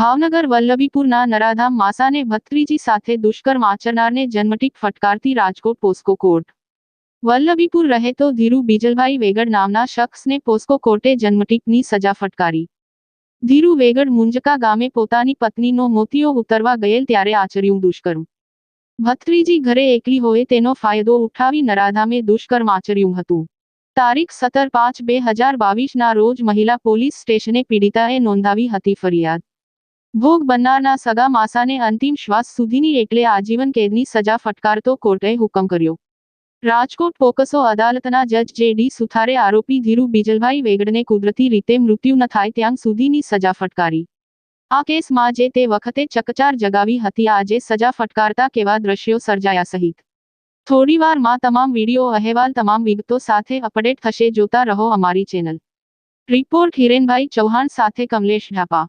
ભાવનગર વલ્લભીપુરના નરાધામ માસાને ભત્રીજી સાથે દુષ્કર્મ આચરનારને જન્મટીક ફટકારતી રાજકોટ પોસ્કો કોર્ટ। વલ્લભીપુર રહેતો ધીરુ બીજલભાઈ વેગડ નામના શખ્સને પોસ્કો કોર્ટે જન્મટીકની સજા ફટકારી। ધીરુ વેગડ મુંજકા ગામે પોતાની પત્નીનો મોતિયો ઉતરવા ગયેલ ત્યારે આચર્યું દુષ્કર્મ। ભત્રીજી ઘરે એકલી હોય તેનો ફાયદો ઉઠાવી નરાધામે દુષ્કર્મ આચર્યું હતું। તારીખ 17/5/2022ના રોજ મહિલા પોલીસ સ્ટેશને પીડિતાએ નોંધાવી હતી ફરિયાદ। ભોગ બનનારના સગા માસાને અંતિમ શ્વાસ સુધીની એટલે આજીવન કેદની સજા ફટકારતો કોર્ટે હુકમ કર્યો। રાજકોટ પોક્સો અદાલતના જજ જે.ડી. સુથારે આરોપી ધીરુ બીજલભાઈ વેગડને કુદરતી રીતે મૃત્યુ ન થાય ત્યાં સુધીની સજા ફટકારી। આ કેસમાં જે તે વખતે ચકચાર જગાવી હતી આજે સજા ફટકારતા કેવા દ્રશ્યો સર્જાયા સહિત થોડીવારમાં તમામ વિડીયો અહેવાલ તમામ વિગતો સાથે અપડેટ થશે। જોતા રહો અમારી ચેનલ। રિપોર્ટ હિરેનભાઈ ચૌહાણ સાથે કમલેશ ઢાપા।